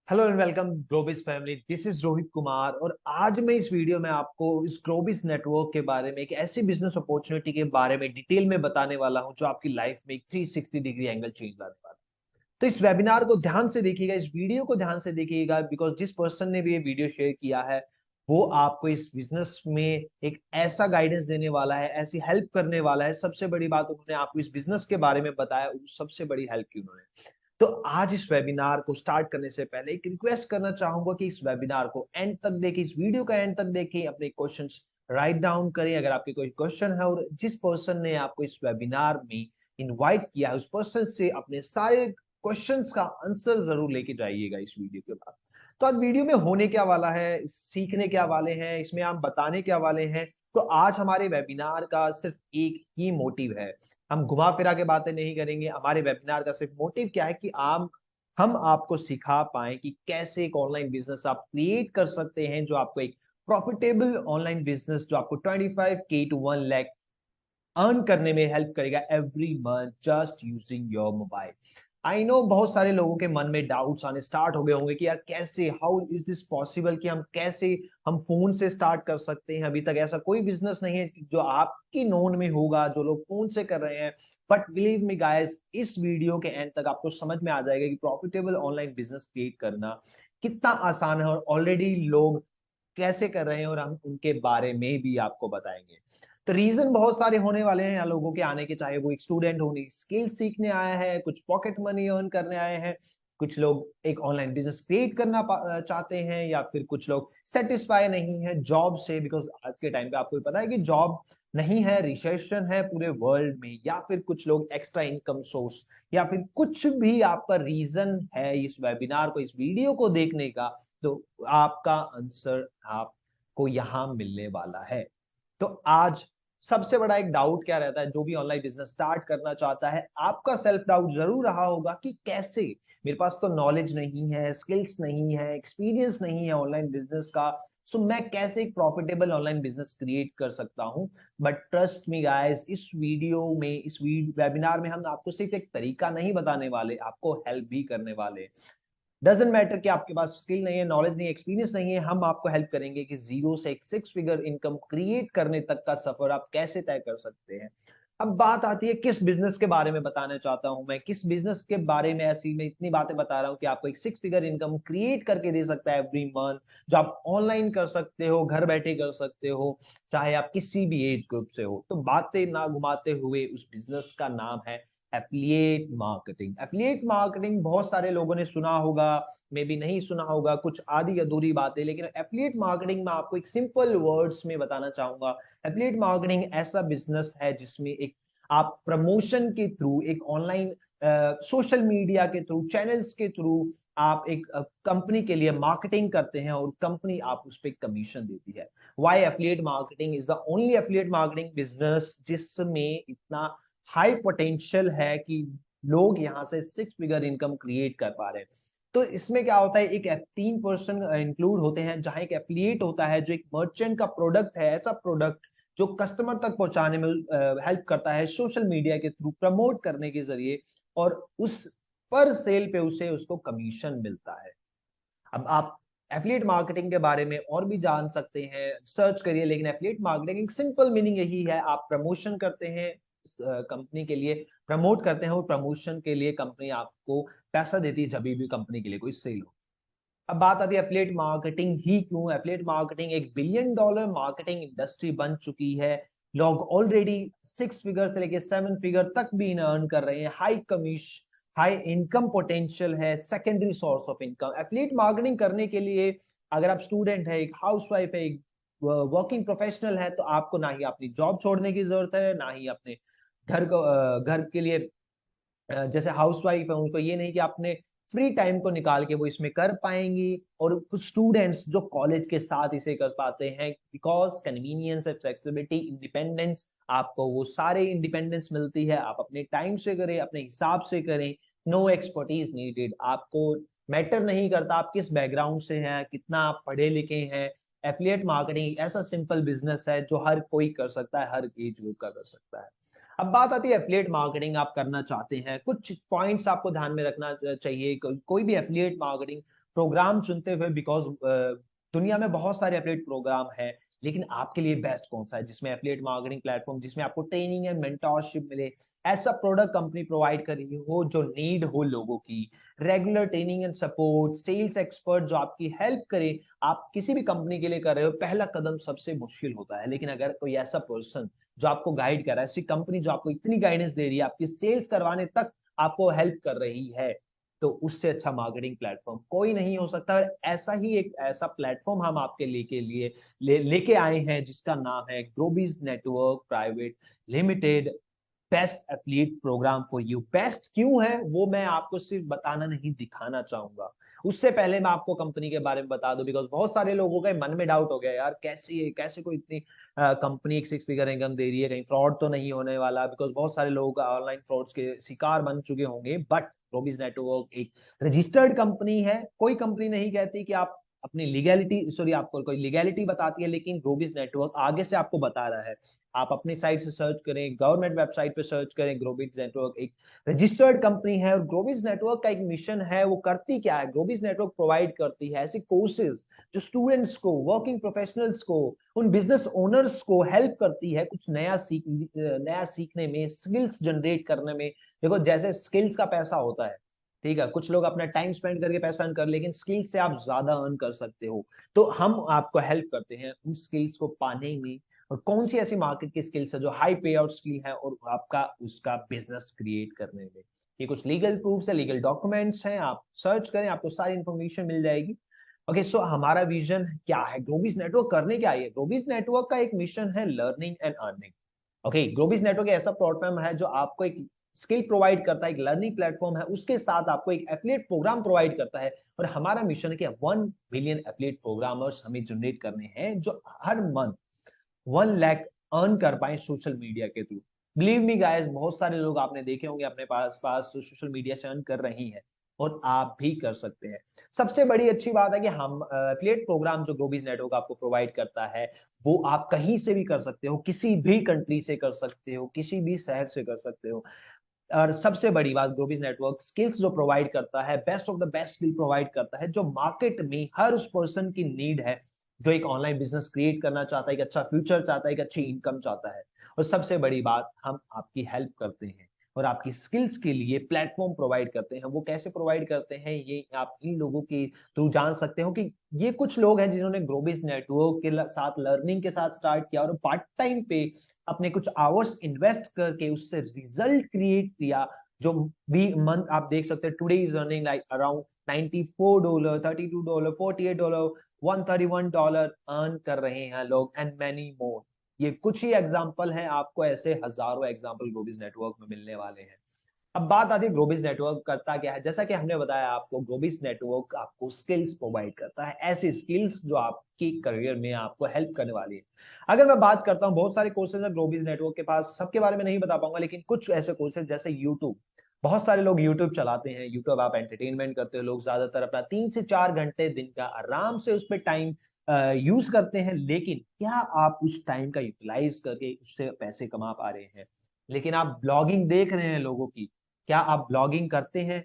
Hello and welcome Globis family. This is Rohit Kumar और आज मैं इस वीडियो में आपको इस ग्लोबिस नेटवर्क के बारे में एक ऐसी बिजनेस अपॉर्चुनिटी के बारे में डिटेल में बताने वाला हूं जो आपकी लाइफ में एक 360 डिग्री एंगल चेंज लाने वाला है। तो इस वेबिनार को ध्यान से देखिएगा, इस वीडियो को ध्यान से देखिएगा, बिकॉज जिस पर्सन ने भी ये वीडियो शेयर किया है वो आपको इस बिजनेस में एक ऐसा गाइडेंस देने वाला है, ऐसी हेल्प करने वाला है। सबसे बड़ी बात, उन्होंने आपको इस बिजनेस के बारे में बताया, सबसे बड़ी हेल्प की उन्होंने। तो आज इस वेबिनार को स्टार्ट करने से पहले एक रिक्वेस्ट करना चाहूंगा कि इस वेबिनार को एंड तक देखें, इस वीडियो का एंड तक देखें, अपने क्वेश्चंस राइट डाउन करें अगर आपके कोई क्वेश्चन है, और जिस पर्सन ने आपको इस वेबिनार में इनवाइट किया है उस पर्सन से अपने सारे क्वेश्चंस का आंसर जरूर लेके जाइएगा इस वीडियो के बाद। तो आज वीडियो में होने क्या वाला है, सीखने क्या वाले हैं, इसमें हम बताने क्या वाले हैं। तो आज हमारे वेबिनार का सिर्फ एक ही मोटिव है, हम घुमा फिरा के बातें नहीं करेंगे। हमारे वेबिनार का सिर्फ मोटिव क्या है कि हम आपको सिखा पाए कि कैसे एक ऑनलाइन बिजनेस आप क्रिएट कर सकते हैं जो आपको एक प्रॉफिटेबल ऑनलाइन बिजनेस जो आपको 25K to 1 लाख अर्न करने में हेल्प करेगा every month just using your mobile. I know बहुत सारे लोगों के मन में डाउट्स आने स्टार्ट हो गए होंगे कि यार कैसे, हाउ इज दिस पॉसिबल कि हम कैसे हम फोन से स्टार्ट कर सकते हैं। अभी तक ऐसा कोई बिजनेस नहीं है जो आपकी नोन में होगा जो लोग फोन से कर रहे हैं। बट बिलीव मी गाइस, इस वीडियो के एंड तक आपको समझ में आ जाएगा कि प्रॉफिटेबल ऑनलाइन बिजनेस क्रिएट करना कितना आसान है और ऑलरेडी लोग कैसे कर रहे हैं, और हम उनके बारे में भी आपको बताएंगे। तो रीजन बहुत सारे होने वाले हैं यहाँ लोगों के आने के, चाहे वो एक स्टूडेंट हो स्किल सीखने आया है, कुछ पॉकेट मनी अर्न करने आए हैं, कुछ लोग एक ऑनलाइन बिजनेस क्रिएट करना चाहते हैं, या फिर कुछ लोग सेटिस्फाई नहीं है जॉब से, बिकॉज आज के टाइम पे आपको पता है कि जॉब नहीं है, रिसेशन है पूरे वर्ल्ड में, या फिर कुछ लोग एक्स्ट्रा इनकम सोर्स, या फिर कुछ भी आपका रीजन है इस वेबिनार को, इस वीडियो को देखने का। तो आपका आंसर आपको यहाँ मिलने वाला है। तो आज सबसे बड़ा एक डाउट क्या रहता है, जो भी ऑनलाइन बिजनेस स्टार्ट करना चाहता है, आपका सेल्फ डाउट जरूर रहा होगा कि कैसे, मेरे पास तो नॉलेज नहीं है, स्किल्स नहीं है, एक्सपीरियंस नहीं है ऑनलाइन बिजनेस का, सो मैं कैसे एक प्रॉफिटेबल ऑनलाइन बिजनेस क्रिएट कर सकता हूं। बट ट्रस्ट मी गाइस, इस वीडियो में, इस वेबिनार में हम आपको सिर्फ एक तरीका नहीं बताने वाले, आपको हेल्प भी करने वाले। डजेंट मैटर कि आपके पास स्किल नहीं है, नॉलेज नहीं है, एक्सपीरियंस नहीं है, हम आपको हेल्प करेंगे कि जीरो से एक 6 फिगर इनकम क्रिएट करने तक का सफर आप कैसे तय कर सकते हैं। अब बात आती है किस बिजनेस के बारे में बताना चाहता हूं मैं, किस बिजनेस के बारे में ऐसी मैं इतनी बातें बता रहा हूं कि आपको एक 6 फिगर इनकम क्रिएट करके दे सकता है एवरी मंथ, जो आप ऑनलाइन कर सकते हो, घर बैठे कर सकते हो, चाहे आप किसी भी एज ग्रुप से हो। तो बातें ना घुमाते हुए, उस बिजनेस का नाम है एफिलिएट मार्केटिंग। एफिलिएट मार्केटिंग बहुत सारे लोगों ने सुना होगा, मे भी नहीं सुना होगा, कुछ आधी अधूरी बातें, लेकिन एफिलिएट मार्केटिंग में आपको एक सिंपल वर्ड्स में बताना चाहूंगा। एफिलिएट मार्केटिंग ऐसा बिजनेस है जिसमें एक आप प्रमोशन के थ्रू, एक ऑनलाइन सोशल मीडिया के थ्रू, चैनल्स के थ्रू आप एक कंपनी के लिए मार्केटिंग करते हैं और कंपनी आप उस पर कमीशन देती है। Why affiliate marketing is the only affiliate marketing business जिसमें इतना हाई पोटेंशियल है कि लोग यहाँ से 6 फिगर इनकम क्रिएट कर पा रहे हैं। तो इसमें क्या होता है, एक 3 पर्सन इंक्लूड होते हैं, जहां एक एफिलिएट होता है जो एक मर्चेंट का प्रोडक्ट है, ऐसा प्रोडक्ट जो कस्टमर तक पहुंचाने में हेल्प करता है सोशल मीडिया के थ्रू प्रमोट करने के जरिए, और उस पर सेल पे उसे उसको कमीशन मिलता है। अब आप एफिलिएट मार्केटिंग के बारे में और भी जान सकते हैं, सर्च करिए, लेकिन एफिलिएट मार्केटिंग एक सिंपल मीनिंग यही है, आप प्रमोशन करते हैं कंपनी के लिए, प्रमोट करते हैं, और प्रमोशन के लिए कंपनी आपको पैसा देती है जब भी कंपनी के लिए कोई सेल हो। अब बात आती है एफिलिएट मार्केटिंग ही क्यों। एफिलिएट मार्केटिंग एक $1 बिलियन मार्केटिंग इंडस्ट्री बन चुकी है। लोग ऑलरेडी 6 फिगर से लेके 7 फिगर तक भी अर्न कर रहे हैं। High commission, high income potential है, secondary source of income. Affiliate marketing करने के लिए अगर आप स्टूडेंट है, एक हाउसवाइफ है, एक वर्किंग प्रोफेशनल है, तो आपको ना ही अपनी जॉब छोड़ने की जरूरत है, ना ही अपने घर के लिए जैसे हाउसवाइफ है उनको ये नहीं कि आपने फ्री टाइम को निकाल के वो इसमें कर पाएंगी। और कुछ स्टूडेंट्स जो कॉलेज के साथ इसे कर पाते हैं, बिकॉज कन्वीनियंस, फ्लेक्सिबिलिटी, इंडिपेंडेंस, आपको वो सारे इंडिपेंडेंस मिलती है, आप अपने टाइम से करें, अपने हिसाब से करें, नो एक्सपर्टीज नीडेड। आपको मैटर नहीं करता आप किस बैकग्राउंड से हैं, कितना आप पढ़े लिखे हैं। एफिलिएट मार्केटिंग ऐसा सिंपल बिजनेस है जो हर कोई कर सकता है, हर एज ग्रुप का कर सकता है। अब बात आती है एफिलिएट मार्केटिंग आप करना चाहते हैं, कुछ पॉइंट्स आपको ध्यान में रखना चाहिए। कोई भी एफिलिएट मार्केटिंग प्रोग्राम चुनते हुए, बिकॉज दुनिया में बहुत सारे एफिलिएट प्रोग्राम है, लेकिन आपके लिए बेस्ट कौन सा है जिसमें एफिलिएट मार्केटिंग प्लेटफॉर्म, जिसमें आपको ट्रेनिंग एंड मेंटोरशिप मिले, ऐसा प्रोडक्ट कंपनी प्रोवाइड कर रही हो जो नीड हो लोगों की, regular training and support, sales expert जो आपकी हेल्प करे। आप किसी भी कंपनी के लिए कर रहे हो, पहला कदम सबसे मुश्किल होता है, लेकिन अगर कोई ऐसा पर्सन जो आपको गाइड कर रहा है, ऐसी कंपनी जो आपको इतनी गाइडेंस दे रही है, आपकी सेल्स करवाने तक आपको हेल्प कर रही है, तो उससे अच्छा मार्केटिंग प्लेटफॉर्म कोई नहीं हो सकता। और ऐसा ही एक ऐसा प्लेटफॉर्म हम आपके लिए लेके आए हैं, जिसका नाम है Grobiz network private limited, best affiliate program for you. Best क्यों है वो मैं आपको सिर्फ बताना नहीं, दिखाना चाहूंगा। उससे पहले मैं आपको कंपनी के बारे में बता दूं, बिकॉज बहुत सारे लोगों के मन में डाउट हो गया, यार कैसे कोई इतनी कंपनी एक 6 फिगर इनकम दे रही है, कहीं फ्रॉड तो नहीं होने वाला, बिकॉज बहुत सारे लोग ऑनलाइन फ्रॉड्स के शिकार बन चुके होंगे। बट ग्लोबीज नेटवर्क एक रजिस्टर्ड कंपनी है। कोई कंपनी नहीं कहती कि आप अपनी लीगैलिटी, सॉरी, आपको कोई लीगैलिटी बताती है, लेकिन ग्लोबीज नेटवर्क आगे से आपको बता रहा है। आप अपनी साइट से सर्च करें, गवर्नमेंट वेबसाइट पे सर्च करें, ग्लोबीज नेटवर्क एक रजिस्टर्ड कंपनी है। और ग्लोबीज नेटवर्क का एक मिशन है, वो करती क्या है, ग्लोबीज नेटवर्क प्रोवाइड करती है ऐसे कोर्सेज जो स्टूडेंट्स को, वर्किंग प्रोफेशनल्स को, उन बिजनेस ओनर्स को हेल्प करती है कुछ नया सीखने में, स्किल्स जनरेट करने में। देखो, जैसे स्किल्स का पैसा होता है, ठीक है, कुछ लोग अपना टाइम स्पेंड करके पैसा अर्न कर, लेकिन स्किल्स से आप ज्यादा अर्न कर सकते हो। तो हम आपको हेल्प करते हैं उन स्किल्स को पाने में, और कौन सी ऐसी मार्केट की स्किल्स है जो हाई पे आउट स्किल है, और आपका उसका बिजनेस क्रिएट करने में। ये कुछ लीगल प्रूफ्स है, लीगल डॉक्यूमेंट्स हैं, आप सर्च करें, आपको सारी इंफॉर्मेशन मिल जाएगी। ओके, सो हमारा विजन क्या है, ग्लोबीज नेटवर्क करने क्या है। ग्लोबीज नेटवर्क का एक मिशन है learning and earning. Okay, Globiz network ऐसा प्लेटफॉर्म है जो आपको एक स्किल प्रोवाइड करता है, एक लर्निंग प्लेटफॉर्म है, उसके साथ आपको एक एफिलिएट प्रोग्राम प्रोवाइड करता है। और हमारा मिशन है कि 1 मिलियन एफिलिएट प्रोग्रामर्स हमें जनरेट करने हैं, जो हर मंथ 1 लाख अर्न कर पाए सोशल मीडिया के थ्रू। बिलीव मी गाइस, बहुत सारे लोग आपने देखे होंगे अपने पास पास सोशल मीडिया से अर्न कर रही हैं, और आप भी कर सकते हैं। सबसे बड़ी अच्छी बात है कि हम एफिलिएट प्रोग्राम जो ग्लोबीज नेटवर्क आपको प्रोवाइड करता है, वो आप कहीं से भी कर सकते हो, किसी भी कंट्री से कर सकते हो, किसी भी शहर से कर सकते हो। और सबसे बड़ी बात, ग्लोबीज नेटवर्क स्किल्स जो प्रोवाइड करता है, best of the best skill provide करता है, जो मार्केट में हर उस पर्सन की नीड है जो एक ऑनलाइन बिजनेस क्रिएट करना चाहता है, एक अच्छा फ्यूचर चाहता है, एक अच्छी इनकम चाहता है। और सबसे बड़ी बात, हम आपकी हेल्प करते हैं और आपकी स्किल्स के लिए प्लेटफॉर्म प्रोवाइड करते हैं। वो कैसे प्रोवाइड करते हैं, ये आप इन लोगों के थ्रू जान सकते हो कि ये कुछ लोग हैं जिन्होंने ग्लोबीज नेटवर्क के साथ लर्निंग के साथ स्टार्ट किया, और पार्ट टाइम पे अपने कुछ आवर्स इन्वेस्ट करके उससे रिजल्ट क्रिएट किया। जो भी मंथ आप देख सकते हैं, today is earning like around $94, $32, $48, $131 earn कर रहे हैं लोग, एंड मैनी मोर। ये कुछ ही एग्जांपल हैं, आपको ऐसे हजारों एग्जांपल ग्लोबीज नेटवर्क में मिलने वाले हैं। अब बात आती है ग्लोबीज नेटवर्क करता क्या है। जैसा कि हमने बताया आपको, ग्लोबीज नेटवर्क आपको स्किल्स प्रोवाइड करता है, ऐसी स्किल्स जो आपकी करियर में आपको हेल्प करने वाली है। अगर मैं बात करता हूँ, बहुत सारे कोर्सेज है ग्लोबीज नेटवर्क के पास, सबके बारे में नहीं बता पाऊंगा, लेकिन कुछ ऐसे कोर्सेज जैसे यूट्यूब। बहुत सारे लोग यूट्यूब चलाते हैं, यूट्यूब आप एंटरटेनमेंट करते हो, लोग ज्यादातर अपना 3 से 4 घंटे दिन का आराम से उस पर टाइम यूज करते हैं, लेकिन क्या आप उस टाइम का यूटिलाइज करके उससे पैसे कमा पा रहे हैं। लेकिन आप ब्लॉगिंग देख रहे हैं लोगों की, क्या आप ब्लॉगिंग करते हैं।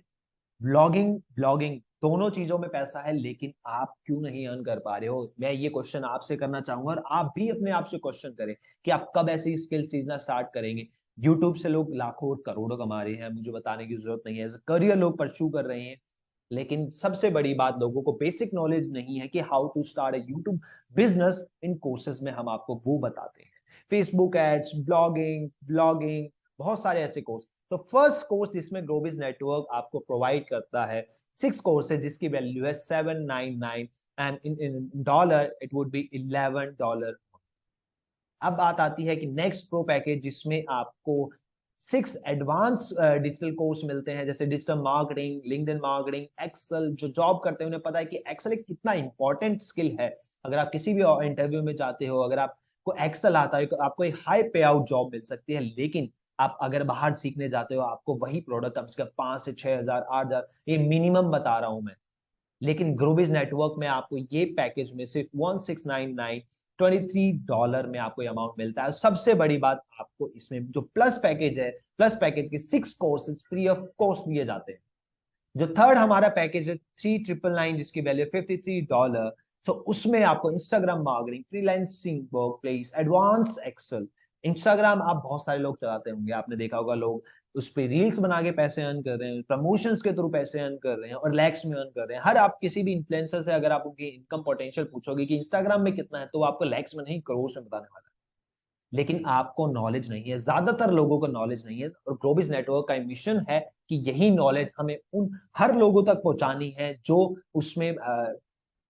ब्लॉगिंग ब्लॉगिंग दोनों चीजों में पैसा है, लेकिन आप क्यों नहीं अर्न कर पा रहे हो। मैं ये क्वेश्चन आपसे करना चाहूंगा, और आप भी अपने आप से क्वेश्चन करें कि आप कब ऐसी स्किल सीखना स्टार्ट करेंगे। यूट्यूब से लोग लाखों और करोड़ों कमा रहे हैं, मुझे बताने की जरूरत नहीं है, करियर लोग परस्यू कर रहे हैं। लेकिन सबसे बड़ी बात, लोगों को बेसिक नॉलेज नहीं है कि how to start a YouTube business. इन कोर्सेज में हम आपको वो बताते हैं, फेसबुक एड्स, ब्लॉगिंग ब्लॉगिंग, बहुत सारे ऐसे कोर्स। तो फर्स्ट कोर्स जिसमें ग्लोबीज नेटवर्क आपको प्रोवाइड करता है 6 कोर्सेज, जिसकी वैल्यू है 799, and in dollar it would be $11। अब बात आती है कि नेक्स्ट प्रो पैकेज, जिसमें आपको 6 एडवांस डिजिटल कोर्स मिलते हैं, जैसे digital marketing, LinkedIn marketing, Excel. जो जॉब करते हैं उन्हें पता है कि एक्सेल एक कितना इंपॉर्टेंट स्किल है। अगर आप किसी भी इंटरव्यू में जाते हो, अगर आपको एक्सेल आता है, आपको एक हाई पे आउट जॉब मिल सकती है। लेकिन आप अगर बाहर सीखने जाते हो, आपको वही प्रोडक्ट कम से कम 5 से 6 हजार, 8 हजार, ये मिनिमम बता रहा हूं मैं। लेकिन ग्रोविज नेटवर्क में आपको ये पैकेज में सिर्फ 1699, $23 में आपको अमाउंट मिलता है। सबसे बड़ी बात, आपको इसमें जो प्लस पैकेज है, प्लस पैकेज के 6 कोर्सेज फ्री ऑफ कॉस्ट दिए जाते हैं। जो थर्ड हमारा पैकेज है 3999 जिसकी वैल्यू $53। सो उसमें आपको Instagram marketing, freelancing work place, advance Excel. Instagram आप बहुत सारे लोग चलाते होंगे, आपने देखा होगा लोग उस पे रील्स बना के पैसे अर्न कर रहे हैं, प्रमोशंस के थ्रू पैसे अर्न कर रहे हैं और लैक्स में अर्न कर रहे हैं। हर आप किसी भी इन्फ्लुएंसर से अगर आप उनकी इनकम पोटेंशियल पूछोगे कि इंस्टाग्राम में कितना है, तो वो आपको लैक्स में नहीं करोड़ में बताने वाला है। लेकिन आपको नॉलेज नहीं है, ज्यादातर लोगों को नॉलेज नहीं है, और ग्लोबिस नेटवर्क का मिशन है कि यही नॉलेज हमें उन हर लोगों तक पहुंचानी है जो उसमें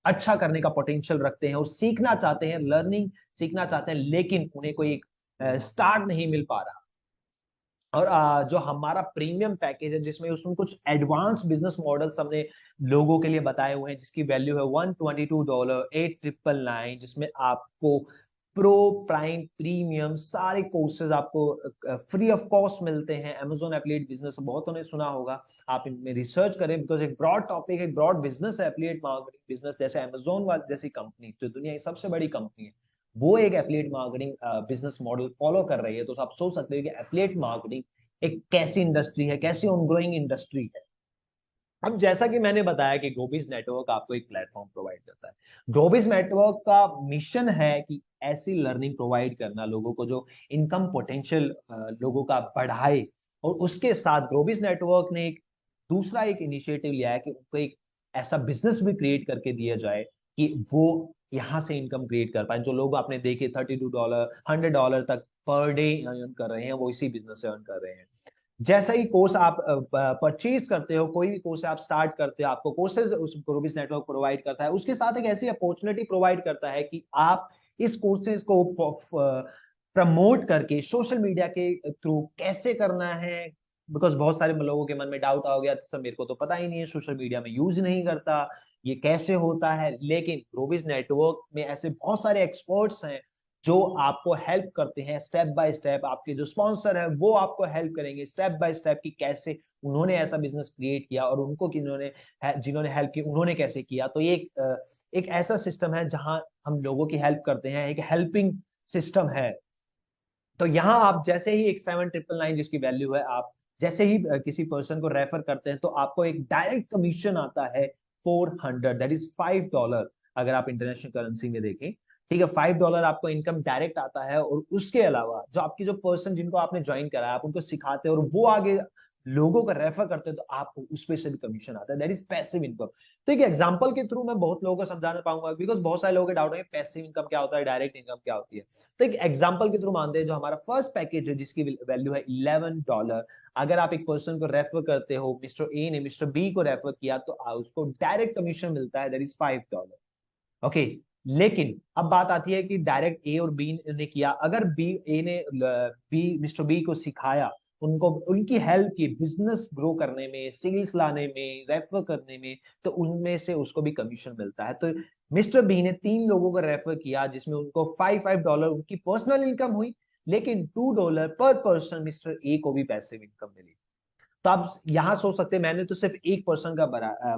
अच्छा करने का पोटेंशियल रखते हैं और सीखना चाहते हैं, लर्निंग सीखना चाहते हैं, लेकिन उन्हें कोई स्टार्ट नहीं मिल पा रहा। और जो हमारा प्रीमियम पैकेज है जिसमें उसमें कुछ एडवांस बिजनेस मॉडल्स हमने लोगों के लिए बताए हुए हैं, जिसकी वैल्यू है $122 8,999, जिसमें आपको प्रो, प्राइम, प्रीमियम सारे कोर्सेज आपको फ्री ऑफ कॉस्ट मिलते हैं। Amazon एफिलिएट बिजनेस बहुतों ने सुना होगा, आप इनमें रिसर्च करें, बिकॉज एक ब्रॉड टॉपिक, एक ब्रॉड बिजनेस है एफिलिएट मार्केटिंग बिजनेस। जैसे Amazon जैसी कंपनी जो दुनिया की सबसे बड़ी कंपनी है, वो एक affiliate marketing business model follow कर रही है, तो आप सोच सकते हो कि एफिलिएट मार्केटिंग एक कैसी इंडस्ट्री है, कैसी ऑनग्रोइंग इंडस्ट्री है। अब जैसा कि मैंने बताया कि ग्लोबिस नेटवर्क आपको एक प्लेटफॉर्म प्रोवाइड करता है। ग्लोबिस नेटवर्क का मिशन है कि ऐसी लर्निंग प्रोवाइड करना लोगों को जो इनकम पोटेंशियल लोगों का बढ़ाए। और उसके साथ ग्लोबिस नेटवर्क ने एक दूसरा एक इनिशिएटिव लिया है कि उनको एक ऐसा बिजनेस भी क्रिएट करके दिया जाए कि वो यहाँ से इनकम क्रिएट कर पाए। जो लोग आपने देखे $32 $100 तक पर डे अर्न कर रहे हैं, वो इसी बिजनेस से अर्न कर रहे हैं। जैसा ही कोर्स आप परचेज करते हो, कोई भी कोर्स आप स्टार्ट करते हो, आपको कोर्सेज उस ग्लोबिस नेटवर्क प्रोवाइड करता है। उसके साथ एक ऐसी अपॉर्चुनिटी प्रोवाइड करता है कि आप इस कोर्सेज को प्रमोट करके सोशल मीडिया के थ्रू कैसे करना है। बिकॉज बहुत सारे लोगों के मन में डाउट आ गया था, मेरे को तो पता ही नहीं है, सोशल मीडिया में यूज नहीं करता, ये कैसे होता है। लेकिन ग्लोबिस नेटवर्क में ऐसे बहुत सारे एक्सपर्ट्स हैं जो आपको हेल्प करते हैं स्टेप बाय स्टेप। आपके जो स्पॉन्सर है वो आपको हेल्प करेंगे स्टेप बाय स्टेप कि कैसे उन्होंने ऐसा बिजनेस क्रिएट किया, और उनको जिन्होंने हेल्प की उन्होंने कैसे किया। तो ये एक ऐसा सिस्टम है जहां हम लोगों की हेल्प करते हैं, एक हेल्पिंग सिस्टम है। तो यहाँ आप जैसे ही एक 7,999 जिसकी वैल्यू है, आप जैसे ही किसी पर्सन को रेफर करते हैं, तो आपको एक डायरेक्ट कमीशन आता है 400, दैट इज $5। अगर आप इंटरनेशनल करेंसी में देखें, ठीक है, $5 आपको इनकम डायरेक्ट आता है। और उसके अलावा जो आपकी जो पर्सन जिनको आपने ज्वाइन करा, आप उनको सिखाते हैं और वो आगे लोगों को रेफर करते हैं, तो आपको उस पे से भी कमीशन आता है, दैट इज पैसिव इनकम। तो एक एग्जांपल के थ्रू मैं बहुत लोगों को समझाना पाऊंगा, बिकॉज बहुत सारे लोगों के डाउट है पैसिव इनकम क्या होता है, डायरेक्ट इनकम क्या होती है। तो एक एग्जांपल के थ्रू मानते हैं, जो हमारा फर्स्ट पैकेज है जिसकी वैल्यू है $11। अगर आप एक पर्सन को रेफर करते हो, मिस्टर ए ने मिस्टर बी को रेफर किया, तो उसको डायरेक्ट कमीशन मिलता है, दैट इज $5। ओके। लेकिन अब बात आती है कि डायरेक्ट ए और बी ने किया, अगर बी ए ने बी मिस्टर बी को सिखाया, उनको उनकी हेल्प की बिजनेस ग्रो करने में, सेल्स लाने में, रेफर करने में, तो उनमें से उसको भी कमीशन मिलता है। तो मिस्टर बी ने 3 लोगों को रेफर किया, जिसमें उनको $5 उनकी पर्सनल इनकम हुई, लेकिन $2 पर पर्सन मिस्टर ए को भी पैसे इनकम मिली। तो आप यहाँ सोच सकते हैं, मैंने तो सिर्फ एक पर्सन का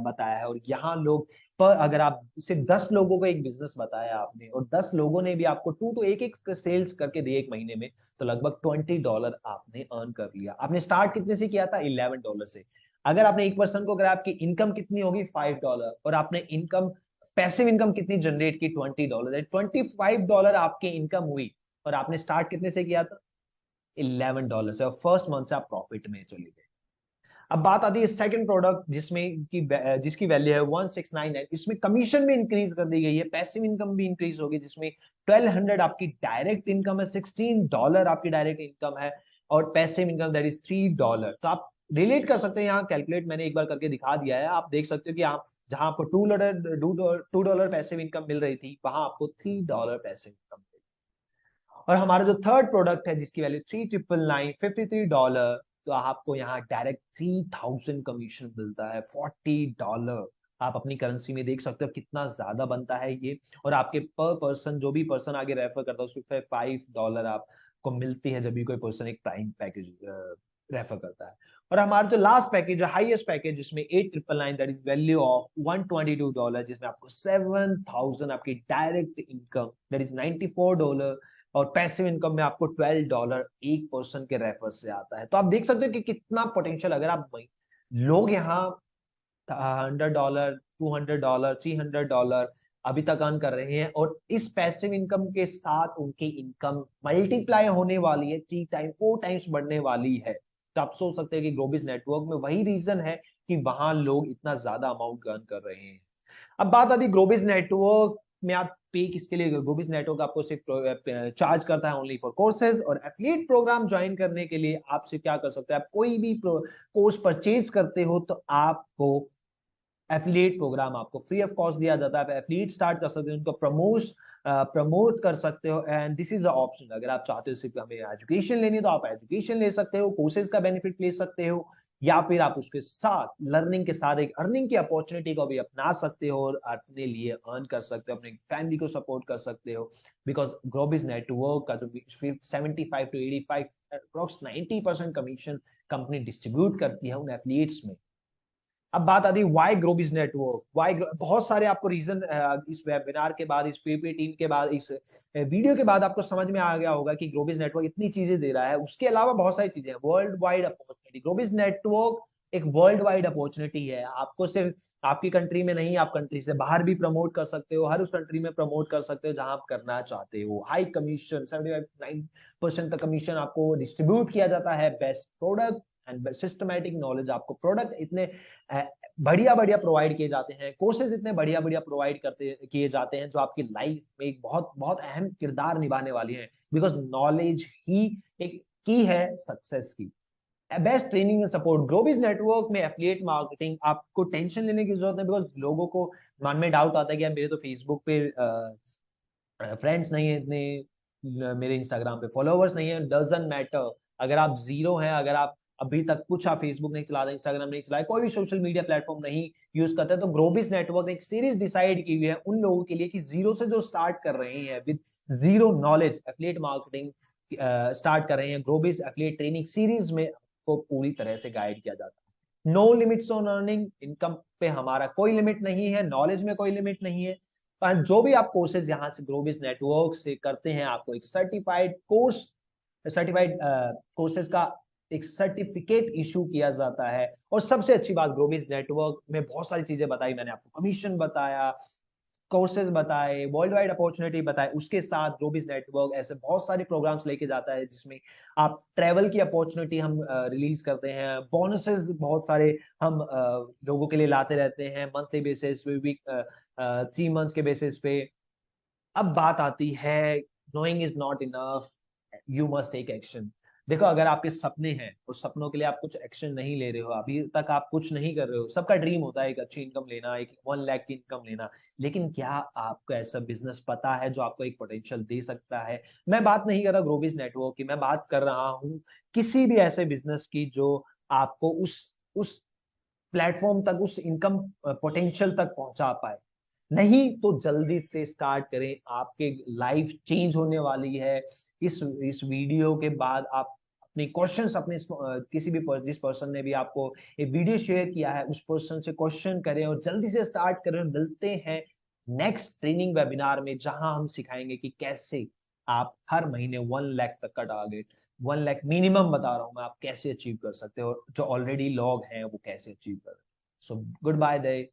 बताया है, और यहाँ लोग पर अगर आप सिर्फ 10 लोगों को एक बिजनेस बताया आपने, और 10 लोगों ने भी आपको टू टू एक एक सेल्स करके दिए एक महीने में, तो लगभग $20 आपने अर्न कर लिया। आपने स्टार्ट कितने से किया था? $11 से। अगर आपने एक पर्सन को, अगर आपकी इनकम कितनी होगी $5, और आपने इनकम पैसिव इनकम कितनी जनरेट की $20, $25 आपकी इनकम हुई, और आपने स्टार्ट कितने से किया था? $11 से, और फर्स्ट मंथ से आप प्रॉफिट में चले गए। अब बात आती है सेकंड प्रोडक्ट जिसमें की जिसकी वैल्यू है 1699। इसमें कमीशन भी इंक्रीज कर दी गई है, पैसिव इनकम भी इंक्रीज होगी, जिसमें 1200 आपकी डायरेक्ट इनकम है, $16 आपकी डायरेक्ट इनकम है, और पैसिव इनकम दैट इज $3। तो आप रिलेट कर सकते हैं, यहाँ कैलकुलेट मैंने एक बार करके दिखा दिया है, आप देख सकते हो कि आप जहां आपको $2 पैसिव इनकम मिल रही थी, वहां आपको $3 पैसिव इनकम मिल। और हमारा जो थर्ड प्रोडक्ट है जिसकी वैल्यू 3999 $53, तो आपको यहाँ डायरेक्ट 3000 कमीशन मिलता है, $40। आप अपनी करेंसी में देख सकते हो कितना ज्यादा बनता है ये। और आपके पर पर्सन, जो भी पर्सन आगे रेफर करता है, उसको $5 आपको मिलती है जब भी कोई पर्सन एक प्राइम पैकेज रेफर करता है। और हमारा जो लास्ट पैकेज है, हाईएस्ट पैकेज, जिसमें 8999, दैट इज वैल्यू ऑफ $122, जिसमें आपको 7000 आपकी डायरेक्ट इनकम, दैट इज $94, और पैसिव इनकम में आपको $12 एक पर्सन के रेफर से आता है। तो आप देख सकते हो कि कितना पोटेंशियल, अगर आप लोग यहाँ $100, $200, $300 अभी तक अर्न कर रहे हैं, और इस पैसिव इनकम के साथ उनकी इनकम मल्टीप्लाई होने वाली है, 3 टाइम 4 टाइम्स बढ़ने वाली है। तो आप सोच सकते हैं कि ग्लोबिस नेटवर्क में वही रीजन है कि वहां लोग इतना ज्यादा अमाउंट अर्न कर रहे हैं। अब बात आती है ग्लोबिस नेटवर्क में आप पे किसके लिए। ग्लोबिस नेटवर्क आपको सिर्फ चार्ज करता है ओनली फॉर कोर्सेज, और एफिलिएट प्रोग्राम ज्वाइन करने के लिए आपसे क्या कर सकते हैं, आप कोई भी कोर्स परचेज करते हो तो आपको एफिलिएट प्रोग्राम आपको फ्री ऑफ कॉस्ट दिया जाता है। आप एफिलिएट स्टार्ट कर सकते हो, उनको प्रमोट कर सकते हो, and this is the option. अगर आप चाहते हो सिर्फ हमें एजुकेशन लेनी है तो आप एजुकेशन ले सकते हो, कोर्सेज का बेनिफिट ले सकते हो, या फिर आप उसके साथ लर्निंग के साथ एक अर्निंग की अपॉर्चुनिटी को भी अपना सकते हो और अपने लिए अर्न कर सकते हो, अपने फैमिली को सपोर्ट कर सकते हो। बिकॉज ग्लोबिस नेटवर्क का जो 75 to 85 approx 90% commission company distribute करती है उन एफिलिएट्स में। अब बात आती है वाई ग्लोबिस नेटवर्क, वाई बहुत सारे आपको रीजन इस वेबिनार के बाद, इस पीपीटी के बाद, इस वीडियो के बाद आपको समझ में आ गया होगा कि ग्लोबिस नेटवर्क इतनी चीजें दे रहा है। उसके अलावा बहुत सारी चीजें हैं। वर्ल्ड वाइड अपॉर्चुनिटी, ग्लोबिस नेटवर्क एक वर्ल्ड वाइड अपॉर्चुनिटी है। आपको सिर्फ आपकी कंट्री में नहीं, आप कंट्री से बाहर भी प्रमोट कर सकते हो, हर उस कंट्री में प्रमोट कर सकते हो जहां आप करना चाहते हो। हाई कमीशन 75-9% तक कमीशन आपको डिस्ट्रीब्यूट किया जाता है। Best product and systematic knowledge, आपको प्रोडक्ट इतने बढ़िया बढ़िया प्रोवाइड किए जाते हैं, कोर्सेज इतने बढ़िया बढ़िया प्रोवाइड करते किए जाते हैं जो आपकी लाइफ में एक बहुत बहुत अहम किरदार निभाने वाली है। बिकॉज नॉलेज ही एक की है सक्सेस की। Best training and support, Globis network में एफिलिएट मार्केटिंग आपको टेंशन लेने की जरूरत है। बिकॉज लोगों को मन में डाउट आता है कि यार मेरे तो फेसबुक पे फ्रेंड्स नहीं है इतने, मेरे इंस्टाग्राम पे फॉलोवर्स नहीं है। डजंट मैटर, अगर आप जीरो हैं, अगर आप अभी तक कुछ आप फेसबुक नहीं चलाते, इंस्टाग्राम नहीं चलाए, कोई भी सोशल मीडिया प्लेटफॉर्म नहीं यूज करते, तो ग्लोबिस नेटवर्क ने एक सीरीज डिसाइड की हुई है उन लोगों के लिए कि जीरो से जो स्टार्ट कर रहे हैं with zero knowledge affiliate marketing start कर रहे हैं। ग्लोबिस एफिलिएट ट्रेनिंग सीरीज में आपको पूरी तरह से गाइड किया जाता है। No limits on earning, income पे हमारा कोई लिमिट नहीं है, नॉलेज में कोई लिमिट नहीं है। पर जो भी आप कोर्सेज यहाँ से ग्लोबिस नेटवर्क से करते हैं, आपको एक सर्टिफाइड कोर्सेज का एक सर्टिफिकेट इशू किया जाता है। और सबसे अच्छी बात, ग्लोबिस नेटवर्क में बहुत सारी चीजें बताई मैंने आपको, कमीशन बताया, कोर्सेज बताए, वर्ल्ड वाइड अपॉर्चुनिटी बताए, उसके साथ ग्लोबिस नेटवर्क ऐसे बहुत सारे प्रोग्राम्स लेके जाता है जिसमें आप ट्रैवल की अपॉर्चुनिटी हम रिलीज करते हैं, बोनसेस बहुत सारे हम लोगों के लिए लाते रहते हैं, मंथली बेसिस पे, वीक 3 मंथ्स के बेसिस पे। अब बात आती है knowing is not enough, you must take action. देखो, अगर आपके सपने हैं, उस सपनों के लिए आप कुछ एक्शन नहीं ले रहे हो, अभी तक आप कुछ नहीं कर रहे हो, सबका ड्रीम होता है एक अच्छी इनकम लेना, एक 1 लाख की इनकम लेना, लेकिन क्या आपको ऐसा बिजनेस पता है जो आपको एक पोटेंशियल दे सकता है? मैं बात नहीं कर रहा ग्लोबिस नेटवर्क की, मैं बात कर रहा हूँ किसी भी ऐसे बिजनेस की जो आपको उस प्लेटफॉर्म तक, उस इनकम पोटेंशियल तक पहुंचा पाए। नहीं तो जल्दी से स्टार्ट करें, आपके लाइफ चेंज होने वाली है। इस वीडियो के बाद आप अपने क्वेश्चंस अपने किसी भी जिस पर्सन ने भी आपको एक वीडियो शेयर किया है उस पर्सन से क्वेश्चन करें और जल्दी से स्टार्ट करें। मिलते हैं नेक्स्ट ट्रेनिंग वेबिनार में, जहां हम सिखाएंगे कि कैसे आप हर महीने 1 लाख तक का टारगेट, 1 लाख मिनिमम बता रहा हूं मैं, आप कैसे अचीव कर सकते हो, और जो ऑलरेडी लोग हैं वो कैसे अचीव कर रहे हैं। सो गुड बाय दे।